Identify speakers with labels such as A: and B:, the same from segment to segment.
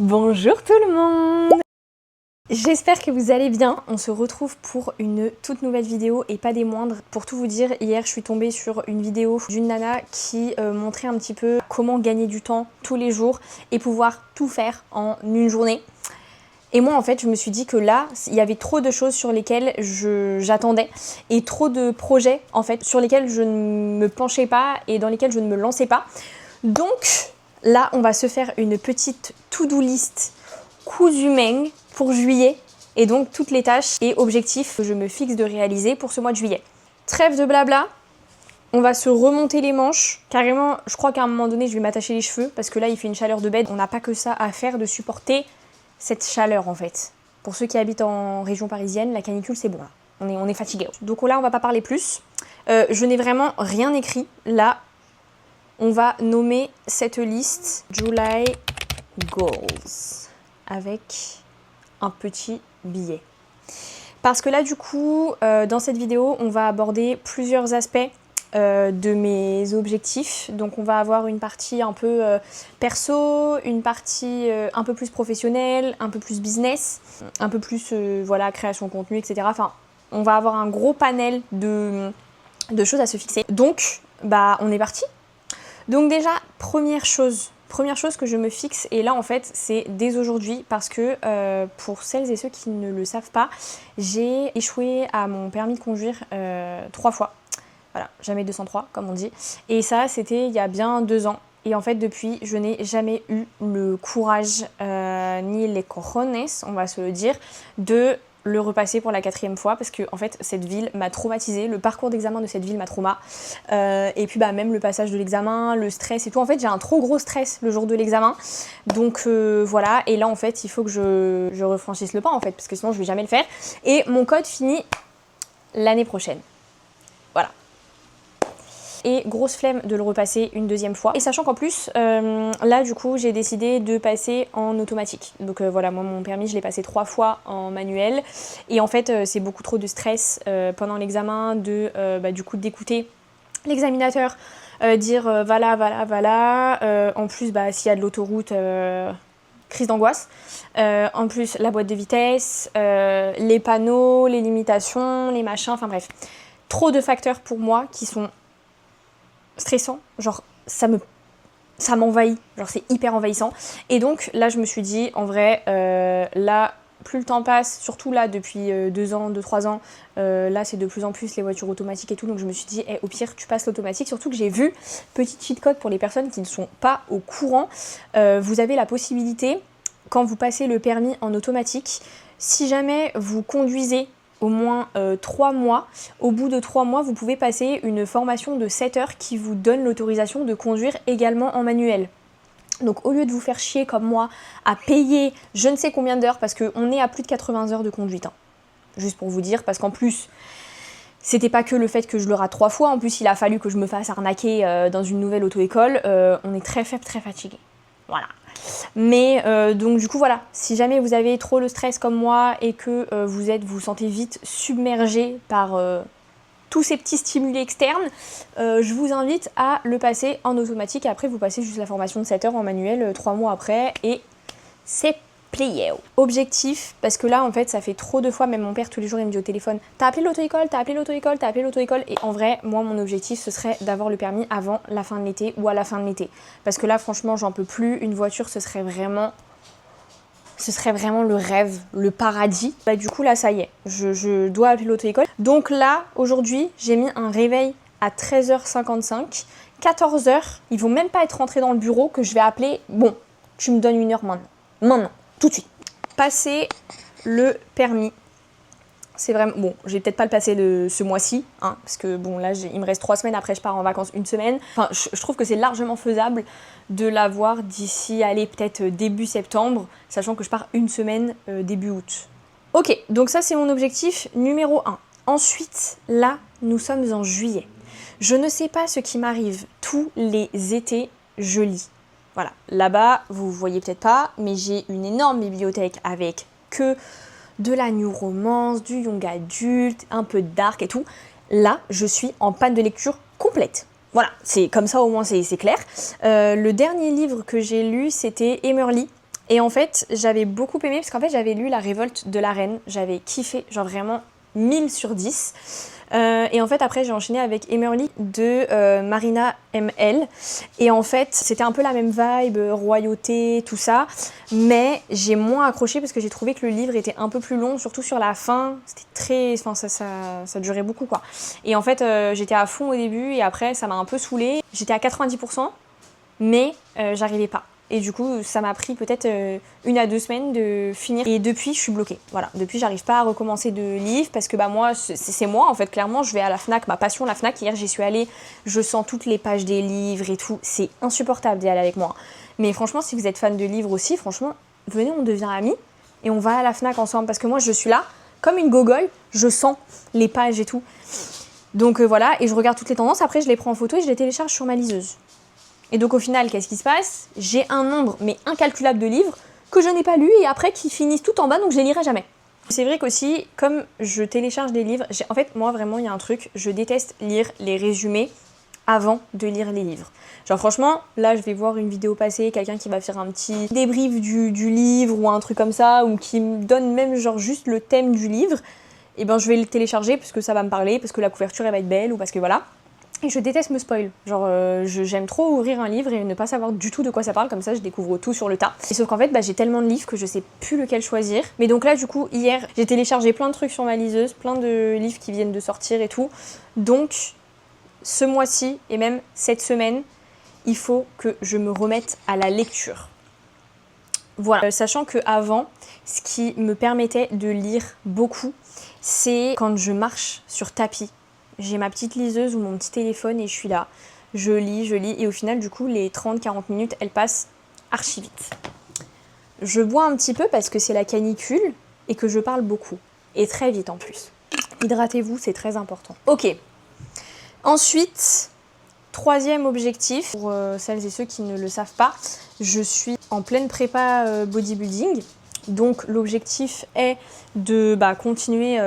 A: Bonjour tout le monde! J'espère que vous allez bien. On se retrouve pour une toute nouvelle vidéo et pas des moindres. Pour tout vous dire, hier je suis tombée sur une vidéo d'une nana qui montrait un petit peu comment gagner du temps tous les jours et pouvoir tout faire en une journée. Et moi en fait je me suis dit que là il y avait trop de choses sur lesquelles j'attendais et trop de projets en fait sur lesquels je ne me penchais pas et dans lesquels je ne me lançais pas. Donc là on va se faire une petite to-do list cousu main pour juillet et donc toutes les tâches et objectifs que je me fixe de réaliser pour ce mois de juillet. Trêve de blabla, on va se remonter les manches. Carrément je crois qu'à un moment donné je vais m'attacher les cheveux parce que là il fait une chaleur de bête. On n'a pas que ça à faire de supporter cette chaleur en fait. Pour ceux qui habitent en région parisienne, la canicule c'est bon là. On est fatigué. Donc là on va pas parler plus. Je n'ai vraiment rien écrit. Là on va nommer cette liste July Goals avec un petit billet. Parce que là du coup dans cette vidéo on va aborder plusieurs aspects de mes objectifs. Donc on va avoir une partie un peu perso, une partie un peu plus professionnelle, un peu plus business, un peu plus voilà, création de contenu, etc. Enfin, on va avoir un gros panel de choses à se fixer. Donc, bah, on est parti. Donc déjà, première chose que je me fixe, et là en fait c'est dès aujourd'hui parce que pour celles et ceux qui ne le savent pas, j'ai échoué à mon permis de conduire 3 fois. Voilà, jamais 203 comme on dit. Et ça, c'était il y a bien 2 ans. Et en fait, depuis, je n'ai jamais eu le courage, ni les cojones, on va se le dire, de le repasser pour la 4e fois. Parce que, en fait, cette ville m'a traumatisée. Le parcours d'examen de cette ville m'a trauma. Et puis, bah, même le passage de l'examen, le stress et tout. En fait, j'ai un trop gros stress le jour de l'examen. Donc, voilà. Et là, en fait, il faut que je refranchisse le pas, en fait. Parce que sinon, je ne vais jamais le faire. Et mon code finit l'année prochaine. Voilà. Et grosse flemme de le repasser une 2e fois. Et sachant qu'en plus, là du coup, j'ai décidé de passer en automatique. Donc voilà, moi mon permis, je l'ai passé 3 fois en manuel. Et en fait, c'est beaucoup trop de stress pendant l'examen du coup d'écouter l'examinateur dire voilà. En plus, bah, s'il y a de l'autoroute, crise d'angoisse. En plus, la boîte de vitesse, les panneaux, les limitations, les machins, enfin bref. Trop de facteurs pour moi qui sont stressant, genre ça m'envahit, genre c'est hyper envahissant. Et donc là je me suis dit en vrai là plus le temps passe, surtout là depuis 2 ans, 2-3 ans, là c'est de plus en plus les voitures automatiques et tout, donc je me suis dit au pire tu passes l'automatique, surtout que j'ai vu, petit cheat code pour les personnes qui ne sont pas au courant, vous avez la possibilité quand vous passez le permis en automatique, si jamais vous conduisez au moins 3 mois. Au bout de 3 mois, vous pouvez passer une formation de 7 heures qui vous donne l'autorisation de conduire également en manuel. Donc au lieu de vous faire chier comme moi à payer je ne sais combien d'heures, parce qu'on est à plus de 80 heures de conduite, hein. Juste pour vous dire, parce qu'en plus, c'était pas que le fait que je le rate 3 fois, en plus il a fallu que je me fasse arnaquer dans une nouvelle auto-école, on est très faible, très fatigué. Voilà. Mais donc du coup voilà, si jamais vous avez trop le stress comme moi et que vous sentez vite submergé par tous ces petits stimuli externes, je vous invite à le passer en automatique et après vous passez juste la formation de 7 heures en manuel 3 mois après et c'est plié. Objectif, parce que là en fait ça fait trop de fois, même mon père tous les jours il me dit au téléphone t'as appelé l'auto-école, t'as appelé l'auto-école, t'as appelé l'auto-école, et en vrai moi mon objectif ce serait d'avoir le permis avant la fin de l'été ou à la fin de l'été, parce que là franchement j'en peux plus, une voiture ce serait vraiment le rêve, le paradis. Bah du coup là ça y est, je dois appeler l'auto-école. Donc là aujourd'hui j'ai mis un réveil à 13h55, 14h, ils vont même pas être rentrés dans le bureau que je vais appeler, bon tu me donnes 1 heure maintenant, tout de suite. Passer le permis, c'est vraiment, bon je vais peut-être pas le passer ce mois-ci, hein, parce que bon là il me reste 3 semaines, après je pars en vacances 1 semaine, enfin je trouve que c'est largement faisable de l'avoir d'ici, allez, peut-être début septembre, sachant que je pars 1 semaine début août. Ok, donc ça c'est mon objectif numéro 1. Ensuite, là, nous sommes en juillet. Je ne sais pas ce qui m'arrive tous les étés, je lis. Voilà, là-bas, vous voyez peut-être pas, mais j'ai une énorme bibliothèque avec que de la new romance, du young adulte, un peu de dark et tout. Là, je suis en panne de lecture complète. Voilà, c'est comme ça au moins c'est clair. Le dernier livre que j'ai lu, c'était Emmerly. Et en fait, j'avais beaucoup aimé parce qu'en fait, j'avais lu La Révolte de la Reine. J'avais kiffé, genre vraiment 1000 sur 10. Et en fait, après, j'ai enchaîné avec Emmerly de Marina M.L. Et en fait, c'était un peu la même vibe, royauté, tout ça. Mais j'ai moins accroché parce que j'ai trouvé que le livre était un peu plus long, surtout sur la fin. C'était très... Enfin, ça durait beaucoup, quoi. Et en fait, j'étais à fond au début et après, ça m'a un peu saoulée. J'étais à 90%, mais j'arrivais pas. Et du coup, ça m'a pris peut-être 1 à 2 semaines de finir. Et depuis, je suis bloquée. Voilà. Depuis, j'arrive pas à recommencer de livre parce que bah moi, c'est moi en fait. Clairement, je vais à la Fnac, ma passion, la Fnac. Hier, j'y suis allée. Je sens toutes les pages des livres et tout. C'est insupportable d'y aller avec moi. Mais franchement, si vous êtes fan de livres aussi, franchement, venez, on devient amis et on va à la Fnac ensemble parce que moi, je suis là comme une gogole. Je sens les pages et tout. Donc voilà. Et je regarde toutes les tendances. Après, je les prends en photo et je les télécharge sur ma liseuse. Et donc au final, qu'est-ce qui se passe? J'ai un nombre mais incalculable de livres que je n'ai pas lus et après qui finissent tout en bas, donc je les lirai jamais. C'est vrai qu'aussi, comme je télécharge des livres, en fait moi vraiment il y a un truc, je déteste lire les résumés avant de lire les livres. Genre franchement, là je vais voir une vidéo passer, quelqu'un qui va faire un petit débrief du livre ou un truc comme ça, ou qui me donne même genre juste le thème du livre, et ben je vais le télécharger parce que ça va me parler, parce que la couverture elle va être belle ou parce que voilà. Et je déteste me spoil, genre j'aime trop ouvrir un livre et ne pas savoir du tout de quoi ça parle, comme ça je découvre tout sur le tas. Et sauf qu'en fait j'ai tellement de livres que je sais plus lequel choisir. Mais donc là du coup hier j'ai téléchargé plein de trucs sur ma liseuse, plein de livres qui viennent de sortir et tout. Donc ce mois-ci et même cette semaine, il faut que je me remette à la lecture. Voilà, sachant qu'avant, ce qui me permettait de lire beaucoup, c'est quand je marche sur tapis. J'ai ma petite liseuse ou mon petit téléphone et je suis là, je lis, et au final, du coup, les 30-40 minutes, elles passent archi vite. Je bois un petit peu parce que c'est la canicule et que je parle beaucoup, et très vite en plus. Hydratez-vous, c'est très important. Ok, ensuite, troisième objectif, pour celles et ceux qui ne le savent pas, je suis en pleine prépa bodybuilding. Donc l'objectif est de continuer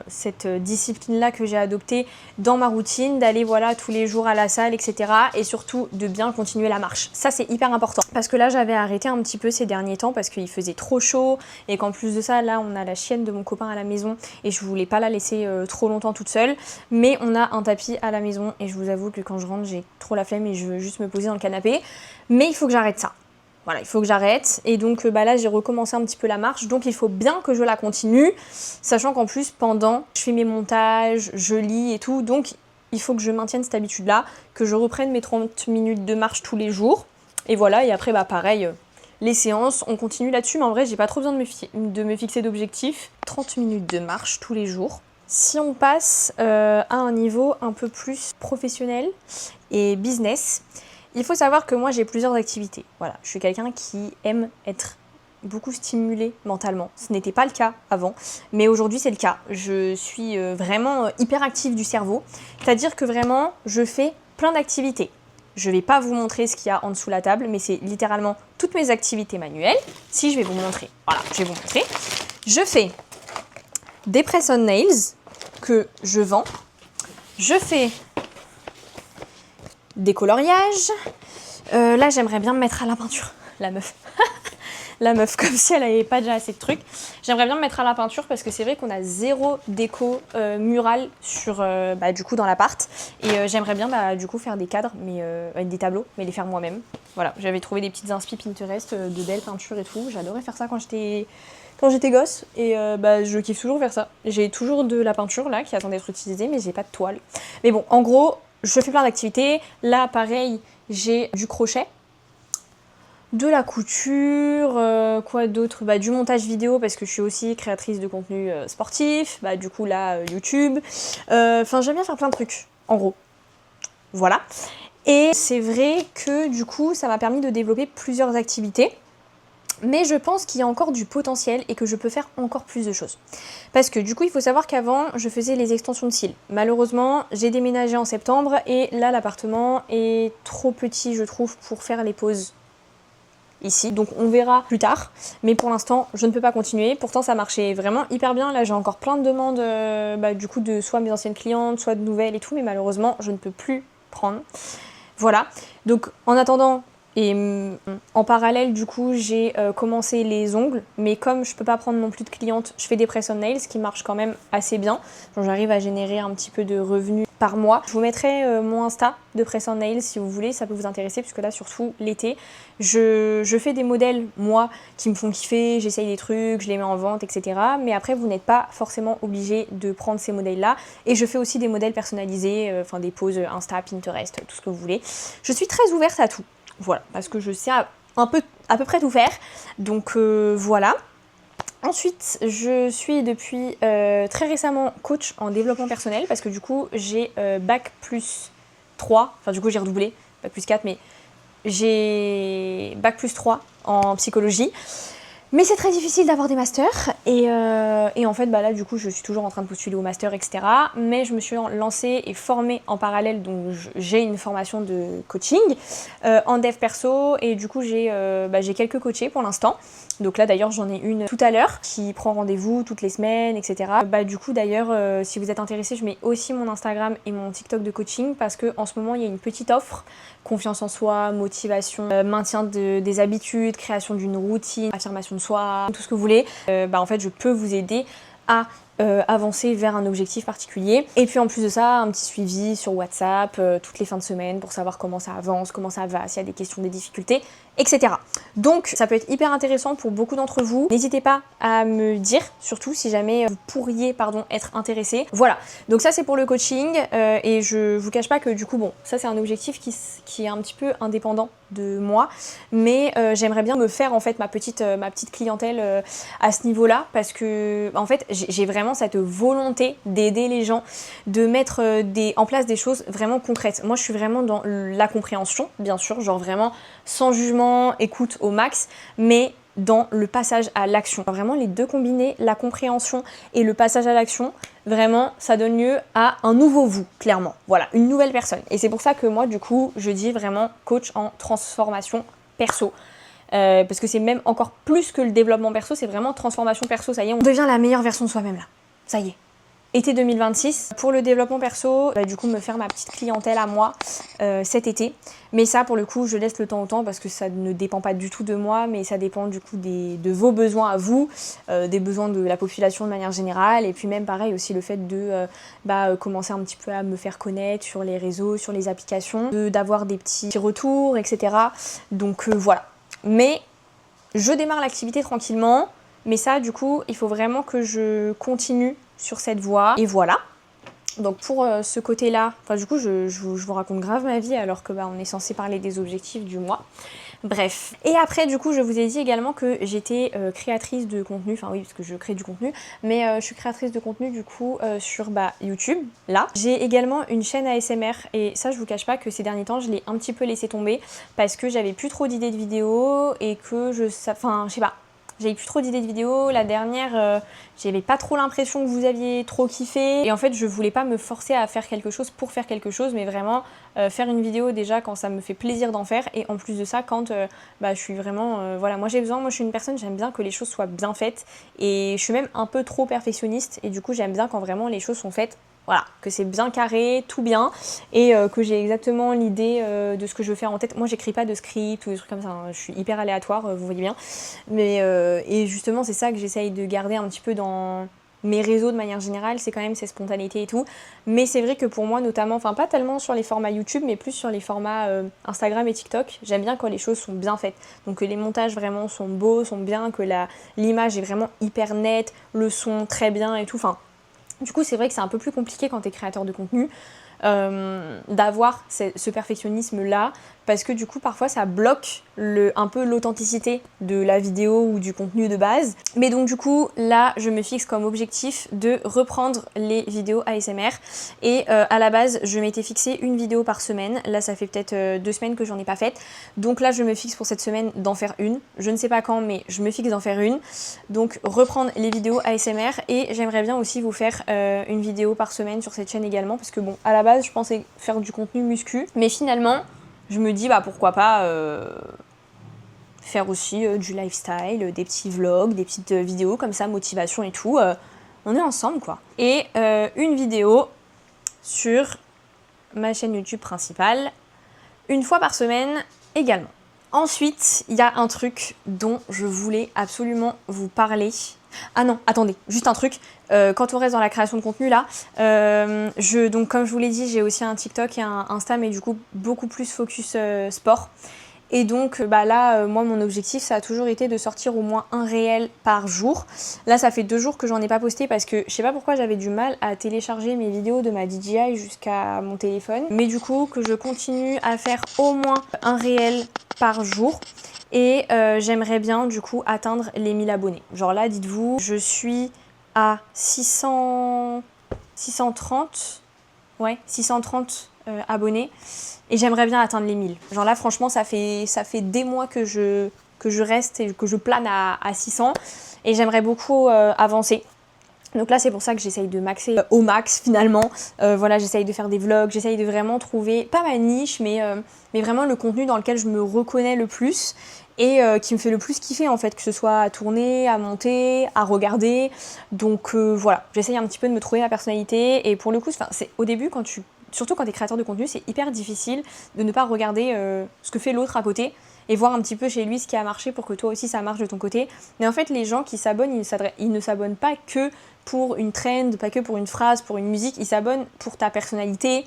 A: cette discipline-là que j'ai adoptée dans ma routine, d'aller voilà, tous les jours à la salle, etc. Et surtout de bien continuer la marche. Ça c'est hyper important. Parce que là j'avais arrêté un petit peu ces derniers temps parce qu'il faisait trop chaud et qu'en plus de ça, là on a la chienne de mon copain à la maison et je voulais pas la laisser trop longtemps toute seule. Mais on a un tapis à la maison et je vous avoue que quand je rentre j'ai trop la flemme et je veux juste me poser dans le canapé. Mais il faut que j'arrête ça. Voilà, il faut que j'arrête. Et donc là, j'ai recommencé un petit peu la marche. Donc il faut bien que je la continue. Sachant qu'en plus, pendant, je fais mes montages, je lis et tout. Donc il faut que je maintienne cette habitude-là. Que je reprenne mes 30 minutes de marche tous les jours. Et voilà, et après, pareil, les séances, on continue là-dessus. Mais en vrai, j'ai pas trop besoin de me fixer d'objectifs. 30 minutes de marche tous les jours. Si on passe à un niveau un peu plus professionnel et business, il faut savoir que moi j'ai plusieurs activités. Voilà, je suis quelqu'un qui aime être beaucoup stimulé mentalement. Ce n'était pas le cas avant, mais aujourd'hui c'est le cas. Je suis vraiment hyper active du cerveau, c'est-à-dire que vraiment je fais plein d'activités. Je ne vais pas vous montrer ce qu'il y a en dessous de la table, mais c'est littéralement toutes mes activités manuelles. Si je vais vous montrer, voilà, je vais vous montrer. Je fais des press-on nails que je vends. Je fais des coloriages. Là, j'aimerais bien me mettre à la peinture. La meuf. La meuf, comme si elle n'avait pas déjà assez de trucs. J'aimerais bien me mettre à la peinture parce que c'est vrai qu'on a zéro déco murale sur, du coup, dans l'appart. Et j'aimerais bien, du coup, faire des cadres, mais avec des tableaux, mais les faire moi-même. Voilà, j'avais trouvé des petites inspi Pinterest, de belles peintures et tout. J'adorais faire ça quand j'étais gosse. Et je kiffe toujours faire ça. J'ai toujours de la peinture, là, qui attend d'être utilisée, mais j'ai pas de toile. Mais bon, en gros, je fais plein d'activités. Là, pareil, j'ai du crochet, de la couture, quoi d'autre, du montage vidéo parce que je suis aussi créatrice de contenu sportif, du coup là YouTube, enfin j'aime bien faire plein de trucs, en gros, voilà. Et c'est vrai que du coup ça m'a permis de développer plusieurs activités. Mais je pense qu'il y a encore du potentiel et que je peux faire encore plus de choses. Parce que du coup, il faut savoir qu'avant, je faisais les extensions de cils. Malheureusement, j'ai déménagé en septembre et là, l'appartement est trop petit, je trouve, pour faire les pauses ici. Donc on verra plus tard. Mais pour l'instant, je ne peux pas continuer. Pourtant, ça marchait vraiment hyper bien. Là, j'ai encore plein de demandes du coup de soit mes anciennes clientes, soit de nouvelles et tout. Mais malheureusement, je ne peux plus prendre. Voilà. Donc en attendant, Et en parallèle, du coup, j'ai commencé les ongles. Mais comme je peux pas prendre non plus de clientes, je fais des press on nails, ce qui marche quand même assez bien. J'arrive à générer un petit peu de revenus par mois. Je vous mettrai mon Insta de press on nails si vous voulez, ça peut vous intéresser, puisque là, surtout l'été, je fais des modèles, moi, qui me font kiffer, j'essaye des trucs, je les mets en vente, etc. Mais après, vous n'êtes pas forcément obligé de prendre ces modèles-là. Et je fais aussi des modèles personnalisés, enfin des poses Insta, Pinterest, tout ce que vous voulez. Je suis très ouverte à tout. Voilà, parce que je sais à peu près tout faire. Donc voilà. Ensuite, je suis depuis très récemment coach en développement personnel parce que du coup, j'ai bac plus 3. Enfin, du coup, j'ai redoublé, bac plus 4, mais j'ai bac plus 3 en psychologie. Mais c'est très difficile d'avoir des masters et en fait bah là du coup je suis toujours en train de postuler au master, etc. Mais je me suis lancée et formée en parallèle, donc j'ai une formation de coaching en dev perso et du coup j'ai quelques coachés pour l'instant. Donc là d'ailleurs j'en ai une tout à l'heure qui prend rendez-vous toutes les semaines, etc. Du coup d'ailleurs si vous êtes intéressé, je mets aussi mon Instagram et mon TikTok de coaching parce que en ce moment il y a une petite offre, confiance en soi, motivation, maintien des habitudes, création d'une routine, affirmation de soi, tout ce que vous voulez. En fait je peux vous aider à avancer vers un objectif particulier. Et puis en plus de ça, un petit suivi sur WhatsApp toutes les fins de semaine pour savoir comment ça avance, comment ça va, s'il y a des questions, des difficultés, etc. Donc ça peut être hyper intéressant pour beaucoup d'entre vous. N'hésitez pas à me dire, surtout si jamais vous pourriez être intéressé. Voilà, donc ça c'est pour le coaching et je vous cache pas que du coup bon, ça c'est un objectif qui est un petit peu indépendant de moi, mais j'aimerais bien me faire en fait ma petite clientèle à ce niveau-là parce que en fait j'ai vraiment cette volonté d'aider les gens, de mettre en place des choses vraiment concrètes. Moi je suis vraiment dans la compréhension, bien sûr, genre vraiment sans jugement, écoute au max, mais dans le passage à l'action. Vraiment les deux combinés, la compréhension et le passage à l'action, vraiment ça donne lieu à un nouveau vous, clairement. Voilà, une nouvelle personne. Et c'est pour ça que moi du coup je dis vraiment coach en transformation perso. Parce que c'est même encore plus que le développement perso, c'est vraiment transformation perso, ça y est, on devient la meilleure version de soi-même là. Ça y est. Été 2026, pour le développement perso, du coup me faire ma petite clientèle à moi cet été. Mais ça pour le coup je laisse le temps au temps parce que ça ne dépend pas du tout de moi, mais ça dépend du coup de vos besoins à vous, des besoins de la population de manière générale, et puis même pareil aussi le fait de commencer un petit peu à me faire connaître sur les réseaux, sur les applications, d'avoir des petits retours, etc. Donc voilà. Mais je démarre l'activité tranquillement, mais ça du coup il faut vraiment que je continue sur cette voie, et voilà. Donc pour ce côté-là, du coup je vous raconte grave ma vie alors que on est censé parler des objectifs du mois. Bref. Et après du coup je vous ai dit également que j'étais créatrice de contenu, enfin oui parce que je crée du contenu, mais je suis créatrice de contenu du coup sur YouTube, là. J'ai également une chaîne ASMR et ça je vous cache pas que ces derniers temps je l'ai un petit peu laissé tomber parce que j'avais plus trop d'idées de vidéos et que je sais pas. J'avais plus trop d'idées de vidéos. La dernière, j'avais pas trop l'impression que vous aviez trop kiffé. Et en fait, je voulais pas me forcer à faire quelque chose pour faire quelque chose, mais vraiment faire une vidéo déjà quand ça me fait plaisir d'en faire. Et en plus de ça, quand je suis vraiment... voilà, moi je suis une personne, j'aime bien que les choses soient bien faites. Et je suis même un peu trop perfectionniste. Et du coup, j'aime bien quand vraiment les choses sont faites. Voilà, que c'est bien carré, tout bien, et que j'ai exactement l'idée de ce que je veux faire en tête. Moi, j'écris pas de script ou des trucs comme ça, hein. Je suis hyper aléatoire, vous voyez bien. Mais, et justement, c'est ça que j'essaye de garder un petit peu dans mes réseaux de manière générale, c'est quand même cette spontanéité et tout. Mais c'est vrai que pour moi, notamment, enfin pas tellement sur les formats YouTube, mais plus sur les formats Instagram et TikTok, j'aime bien quand les choses sont bien faites. Donc que les montages vraiment sont beaux, sont bien, que l'image est vraiment hyper nette, le son très bien et tout. Enfin, du coup, c'est vrai que c'est un peu plus compliqué quand tu es créateur de contenu d'avoir ce perfectionnisme-là, parce que du coup, parfois, ça bloque un peu l'authenticité de la vidéo ou du contenu de base. Mais donc, du coup, là, je me fixe comme objectif de reprendre les vidéos ASMR. Et à la base, je m'étais fixé une vidéo par semaine. Là, ça fait peut-être 2 semaines que j'en ai pas faite. Donc là, je me fixe pour cette semaine d'en faire une. Je ne sais pas quand, mais je me fixe d'en faire une. Donc, reprendre les vidéos ASMR. Et j'aimerais bien aussi vous faire une vidéo par semaine sur cette chaîne également. Parce que bon, à la base, je pensais faire du contenu muscu. Mais finalement, je me dis, pourquoi pas faire aussi du lifestyle, des petits vlogs, des petites vidéos comme ça, motivation et tout. On est ensemble, quoi. Et une vidéo sur ma chaîne YouTube principale, une fois par semaine également. Ensuite, il y a un truc dont je voulais absolument vous parler. Ah non, attendez, juste un truc. Quand on reste dans la création de contenu là, donc comme je vous l'ai dit, j'ai aussi un TikTok et un Insta, mais du coup beaucoup plus focus sport. Et donc là, moi mon objectif ça a toujours été de sortir au moins un réel par jour. Là ça fait 2 jours que j'en ai pas posté parce que je sais pas pourquoi j'avais du mal à télécharger mes vidéos de ma DJI jusqu'à mon téléphone. Mais du coup que je continue à faire au moins un réel par jour. Et j'aimerais bien du coup atteindre les 1000 abonnés. Genre là dites-vous, je suis à 630 abonnés. Et j'aimerais bien atteindre les 1000. Genre là, franchement, ça fait des mois que je reste et que je plane à 600. Et j'aimerais beaucoup avancer. Donc là, c'est pour ça que j'essaye de maxer au max finalement. Voilà, j'essaye de faire des vlogs, j'essaye de vraiment trouver, pas ma niche, mais vraiment le contenu dans lequel je me reconnais le plus. Et qui me fait le plus kiffer en fait, que ce soit à tourner, à monter, à regarder. Donc voilà, j'essaye un petit peu de me trouver ma personnalité. Et pour le coup, c'est au début, surtout quand tu es créateur de contenu, c'est hyper difficile de ne pas regarder ce que fait l'autre à côté et voir un petit peu chez lui ce qui a marché pour que toi aussi ça marche de ton côté. Mais en fait, les gens qui s'abonnent, ils ne s'abonnent pas que pour une trend, pas que pour une phrase, pour une musique, ils s'abonnent pour ta personnalité,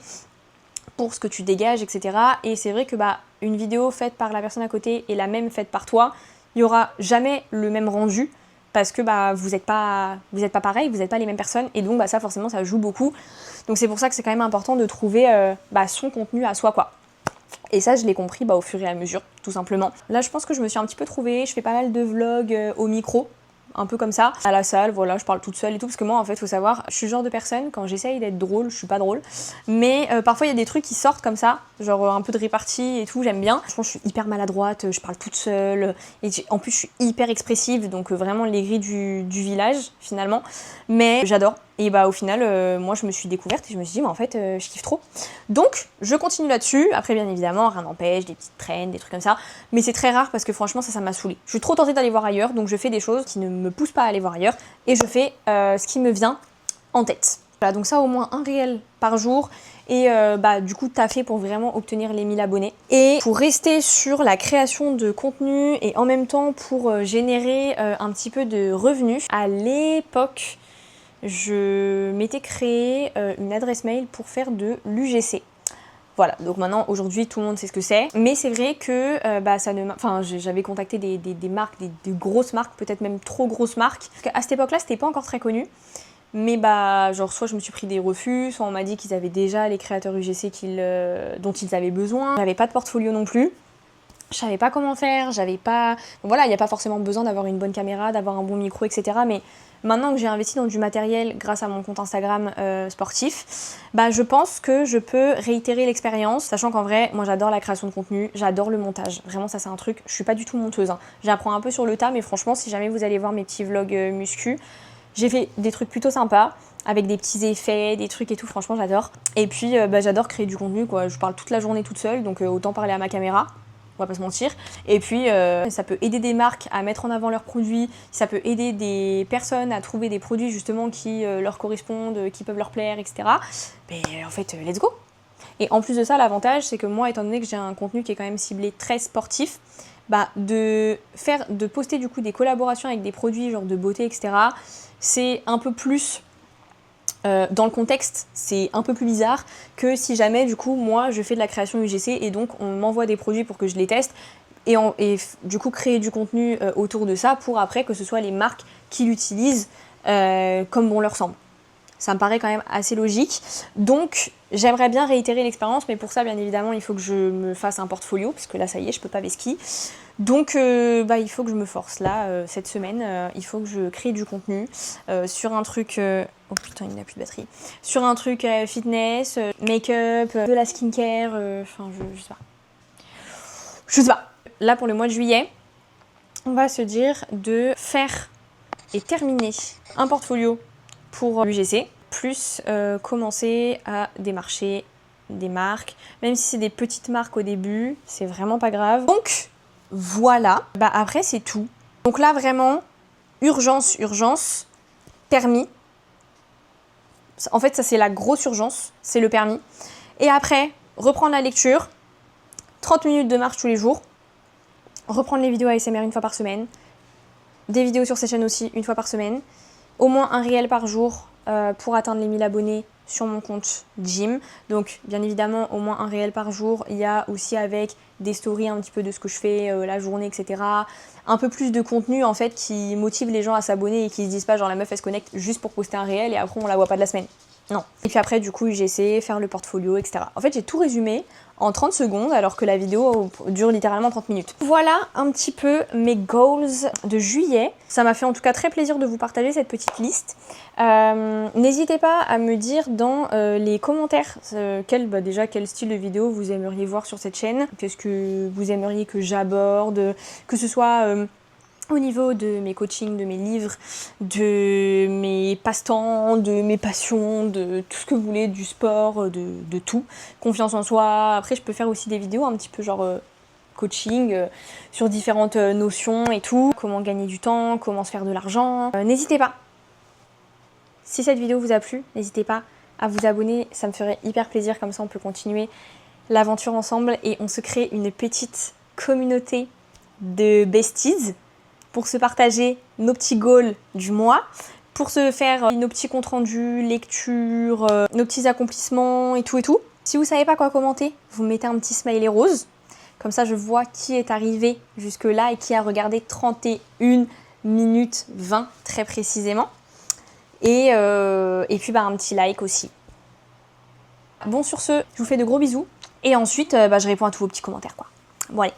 A: pour ce que tu dégages, etc. Et c'est vrai que une vidéo faite par la personne à côté et la même faite par toi, il n'y aura jamais le même rendu parce que vous n'êtes pas pareil, vous n'êtes pas les mêmes personnes et donc ça forcément ça joue beaucoup. Donc c'est pour ça que c'est quand même important de trouver son contenu à soi quoi. Et ça je l'ai compris au fur et à mesure tout simplement. Là je pense que je me suis un petit peu trouvée, je fais pas mal de vlogs au micro. Un peu comme ça, à la salle, voilà, je parle toute seule et tout, parce que moi, en fait, faut savoir, je suis le genre de personne, quand j'essaye d'être drôle, je suis pas drôle, mais parfois, il y a des trucs qui sortent comme ça, genre un peu de répartie et tout, j'aime bien. Franchement, je suis hyper maladroite, je parle toute seule, et en plus, je suis hyper expressive, donc vraiment les grilles du village, finalement, mais j'adore. Et au final, moi, je me suis découverte et je me suis dit, mais en fait, je kiffe trop. Donc, je continue là-dessus. Après, bien évidemment, rien n'empêche, des petites traînes, des trucs comme ça. Mais c'est très rare parce que franchement, ça m'a saoulée. Je suis trop tentée d'aller voir ailleurs, donc je fais des choses qui ne me poussent pas à aller voir ailleurs. Et je fais ce qui me vient en tête. Voilà, donc ça, au moins un réel par jour. Et du coup, taffer pour vraiment obtenir les 1000 abonnés. Et pour rester sur la création de contenu et en même temps pour générer un petit peu de revenus, à l'époque, je m'étais créé une adresse mail pour faire de l'UGC. Voilà, donc maintenant, aujourd'hui, tout le monde sait ce que c'est. Mais c'est vrai que j'avais contacté des marques, des grosses marques, peut-être même trop grosses marques. Parce qu'à cette époque-là, c'était pas encore très connu. Mais soit je me suis pris des refus, soit on m'a dit qu'ils avaient déjà les créateurs UGC dont ils avaient besoin. J'avais pas de portfolio non plus. Je savais pas comment faire, j'avais pas... Voilà, il n'y a pas forcément besoin d'avoir une bonne caméra, d'avoir un bon micro, etc. Mais maintenant que j'ai investi dans du matériel grâce à mon compte Instagram sportif, je pense que je peux réitérer l'expérience, sachant qu'en vrai, moi j'adore la création de contenu, j'adore le montage. Vraiment, ça c'est un truc, je suis pas du tout monteuse. J'apprends un peu sur le tas, mais franchement, si jamais vous allez voir mes petits vlogs muscu, j'ai fait des trucs plutôt sympas, avec des petits effets, des trucs et tout, franchement j'adore. Et puis j'adore créer du contenu, quoi. Je parle toute la journée toute seule, donc autant parler à ma caméra. On va pas se mentir. Et puis, ça peut aider des marques à mettre en avant leurs produits, ça peut aider des personnes à trouver des produits justement qui leur correspondent, qui peuvent leur plaire, etc. Mais en fait, let's go! Et en plus de ça, l'avantage, c'est que moi, étant donné que j'ai un contenu qui est quand même ciblé très sportif, de poster du coup des collaborations avec des produits genre de beauté, etc., c'est un peu plus... dans le contexte, c'est un peu plus bizarre que si jamais, du coup, moi, je fais de la création UGC et donc on m'envoie des produits pour que je les teste et du coup créer du contenu autour de ça pour après que ce soit les marques qui l'utilisent comme bon leur semble. Ça me paraît quand même assez logique. Donc, j'aimerais bien réitérer l'expérience, mais pour ça, bien évidemment, il faut que je me fasse un portfolio, parce que là, ça y est, je peux pas vesquiller. Donc, il faut que je me force. Là, cette semaine, il faut que je crée du contenu sur un truc... oh putain, il n'a plus de batterie. Sur un truc fitness, make-up, de la skincare, je sais pas. Je sais pas. Là, pour le mois de juillet, on va se dire de faire et terminer un portfolio pour l'UGC, plus commencer à démarcher des marques, même si c'est des petites marques au début, c'est vraiment pas grave. Donc voilà, après c'est tout. Donc là vraiment, urgence, permis. En fait ça c'est la grosse urgence, c'est le permis. Et après, reprendre la lecture, 30 minutes de marche tous les jours, reprendre les vidéos ASMR une fois par semaine, des vidéos sur cette chaîne aussi une fois par semaine, au moins un réel par jour pour atteindre les 1000 abonnés sur mon compte Gym. Donc bien évidemment au moins un réel par jour. Il y a aussi avec des stories un petit peu de ce que je fais la journée, etc. Un peu plus de contenu en fait qui motive les gens à s'abonner et qui se disent pas genre la meuf elle se connecte juste pour poster un réel et après on la voit pas de la semaine. Non. Et puis après du coup j'ai essayé de faire le portfolio, etc. En fait j'ai tout résumé en 30 secondes alors que la vidéo dure littéralement 30 minutes. Voilà un petit peu mes goals de juillet. Ça m'a fait en tout cas très plaisir de vous partager cette petite liste. N'hésitez pas à me dire dans les commentaires quel style de vidéo vous aimeriez voir sur cette chaîne. Qu'est-ce que vous aimeriez que j'aborde, que ce soit au niveau de mes coachings, de mes livres, de mes passe-temps, de mes passions, de tout ce que vous voulez, du sport, de tout. Confiance en soi. Après, je peux faire aussi des vidéos un petit peu genre coaching sur différentes notions et tout. Comment gagner du temps, comment se faire de l'argent. N'hésitez pas. Si cette vidéo vous a plu, n'hésitez pas à vous abonner. Ça me ferait hyper plaisir. Comme ça, on peut continuer l'aventure ensemble et on se crée une petite communauté de besties pour se partager nos petits goals du mois, pour se faire nos petits comptes rendus, lecture, nos petits accomplissements et tout et tout. Si vous savez pas quoi commenter, vous mettez un petit smiley rose. Comme ça, je vois qui est arrivé jusque là et qui a regardé 31 minutes 20 très précisément. Et puis un petit like aussi. Bon sur ce, je vous fais de gros bisous. Et ensuite, je réponds à tous vos petits commentaires quoi. Bon allez,